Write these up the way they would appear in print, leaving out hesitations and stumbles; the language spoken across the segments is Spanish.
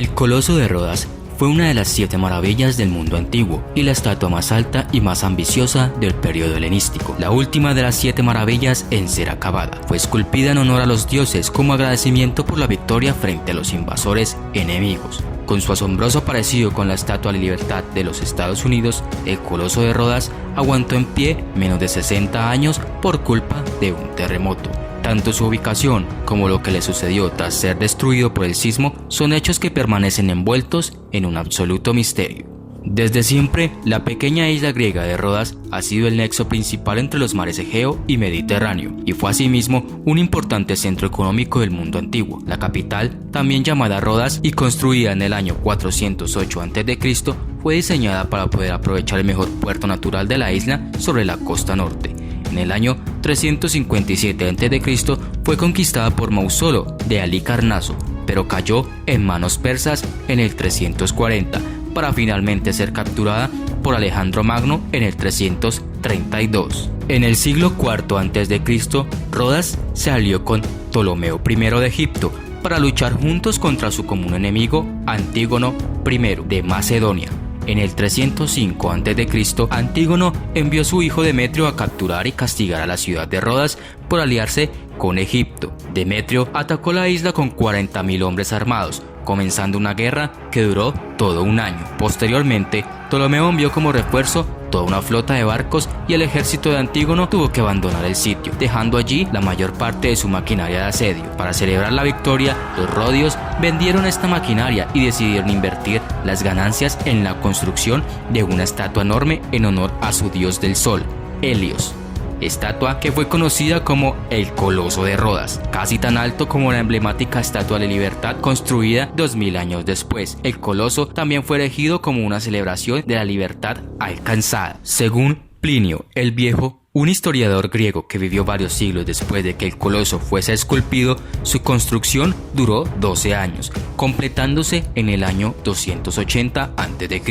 El Coloso de Rodas fue una de las 7 maravillas del mundo antiguo y la estatua más alta y más ambiciosa del periodo helenístico. La última de las 7 maravillas en ser acabada. Fue esculpida en honor a los dioses como agradecimiento por la victoria frente a los invasores enemigos. Con su asombroso parecido con la Estatua de la Libertad de los Estados Unidos, el Coloso de Rodas aguantó en pie menos de 60 años por culpa de un terremoto. Tanto su ubicación como lo que le sucedió tras ser destruido por el sismo son hechos que permanecen envueltos en un absoluto misterio. Desde siempre, la pequeña isla griega de Rodas ha sido el nexo principal entre los mares Egeo y Mediterráneo y fue asimismo un importante centro económico del mundo antiguo. La capital, también llamada Rodas y construida en el año 408 a.C., fue diseñada para poder aprovechar el mejor puerto natural de la isla sobre la costa norte. En el año 357 a.C. fue conquistada por Mausolo de Halicarnaso, pero cayó en manos persas en el 340, para finalmente ser capturada por Alejandro Magno en el 332. En el siglo IV a.C., Rodas se alió con Ptolomeo I de Egipto para luchar juntos contra su común enemigo Antígono I de Macedonia. En el 305 a.C., Antígono envió a su hijo Demetrio a capturar y castigar a la ciudad de Rodas por aliarse con Egipto. Demetrio atacó la isla con 40.000 hombres armados, comenzando una guerra que duró todo un año. Posteriormente, Ptolomeo envió como refuerzo toda una flota de barcos y el ejército de Antígono tuvo que abandonar el sitio, dejando allí la mayor parte de su maquinaria de asedio. Para celebrar la victoria, los rodios vendieron esta maquinaria y decidieron invertir las ganancias en la construcción de una estatua enorme en honor a su dios del sol, Helios. Estatua que fue conocida como el Coloso de Rodas, casi tan alto como la emblemática Estatua de la Libertad construida 2000 años después. El Coloso también fue erigido como una celebración de la libertad alcanzada. Según Plinio el Viejo, un historiador griego que vivió varios siglos después de que el Coloso fuese esculpido, su construcción duró 12 años, completándose en el año 280 a.C.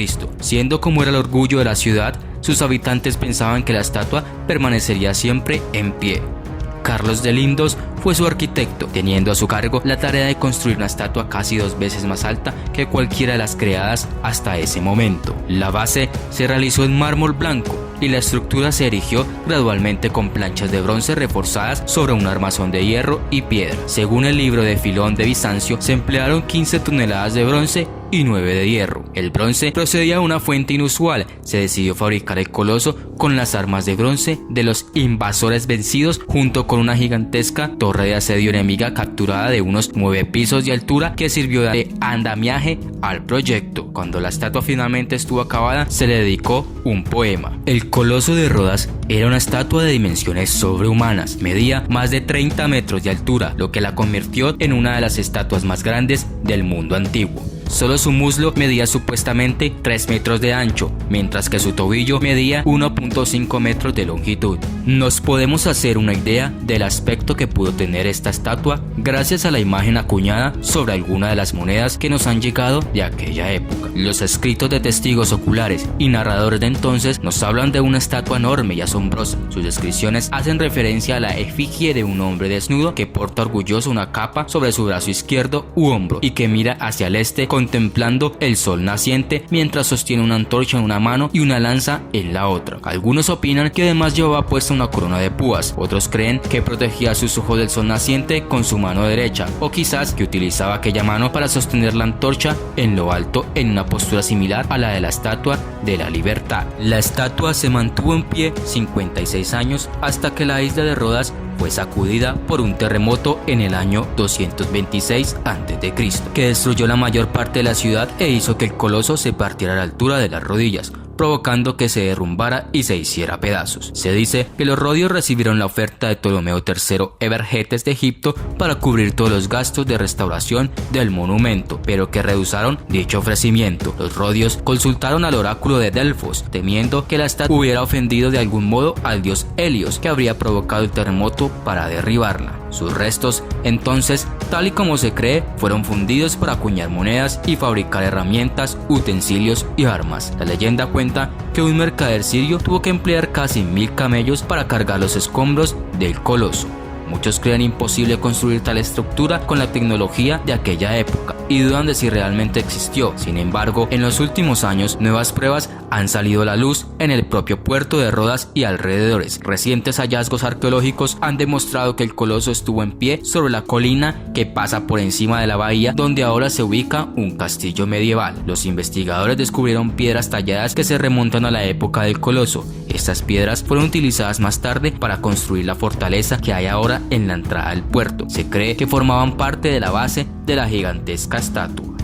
Siendo como era el orgullo de la ciudad, sus habitantes pensaban que la estatua permanecería siempre en pie. Carlos de Lindos fue su arquitecto, teniendo a su cargo la tarea de construir una estatua casi 2 veces más alta que cualquiera de las creadas hasta ese momento. La base se realizó en mármol blanco y la estructura se erigió gradualmente con planchas de bronce reforzadas sobre un armazón de hierro y piedra. Según el libro de Filón de Bizancio, se emplearon 15 toneladas de bronce y 9 de hierro. El bronce procedía de una fuente inusual. Se decidió fabricar el coloso con las armas de bronce de los invasores vencidos, junto con una gigantesca torre de asedio enemiga capturada de unos 9 pisos de altura que sirvió de andamiaje al proyecto. Cuando la estatua finalmente estuvo acabada, se le dedicó un poema. El Coloso de Rodas era una estatua de dimensiones sobrehumanas. Medía más de 30 metros de altura, lo que la convirtió en una de las estatuas más grandes del mundo antiguo. Solo su muslo medía supuestamente 3 metros de ancho, mientras que su tobillo medía 1.5 metros de longitud. Nos podemos hacer una idea del aspecto que pudo tener esta estatua gracias a la imagen acuñada sobre alguna de las monedas que nos han llegado de aquella época. Los escritos de testigos oculares y narradores de entonces nos hablan de una estatua enorme y asombrosa. Sus descripciones hacen referencia a la efigie de un hombre desnudo que porta orgulloso una capa sobre su brazo izquierdo u hombro y que mira hacia el este contemplando el sol naciente mientras sostiene una antorcha en una mano y una lanza en la otra. Algunos opinan que además llevaba puesta una corona de púas, otros creen que protegía sus ojos del sol naciente con su mano derecha, o quizás que utilizaba aquella mano para sostener la antorcha en lo alto en una postura similar a la de la Estatua de la Libertad. La estatua se mantuvo en pie 56 años hasta que la isla de Rodas fue sacudida por un terremoto en el año 226 a.C., que destruyó la mayor parte de la ciudad e hizo que el coloso se partiera a la altura de las rodillas, provocando que se derrumbara y se hiciera pedazos. Se dice que los rodios recibieron la oferta de Ptolomeo III Evergetes de Egipto para cubrir todos los gastos de restauración del monumento, pero que rehusaron dicho ofrecimiento. Los rodios consultaron al oráculo de Delfos, temiendo que la estatua hubiera ofendido de algún modo al dios Helios, que habría provocado el terremoto para derribarla. Sus restos, entonces, tal y como se cree, fueron fundidos para acuñar monedas y fabricar herramientas, utensilios y armas. La leyenda cuenta que un mercader sirio tuvo que emplear casi 1000 camellos para cargar los escombros del coloso. Muchos creen imposible construir tal estructura con la tecnología de aquella época y dudan de si realmente existió. Sin embargo, en los últimos años, nuevas pruebas han salido a la luz en el propio puerto de Rodas y alrededores. Recientes hallazgos arqueológicos han demostrado que el coloso estuvo en pie sobre la colina que pasa por encima de la bahía, donde ahora se ubica un castillo medieval. Los investigadores descubrieron piedras talladas que se remontan a la época del coloso. Estas piedras fueron utilizadas más tarde para construir la fortaleza que hay ahora en la entrada del puerto. Se cree que formaban parte de la base de la gigantesca estatua.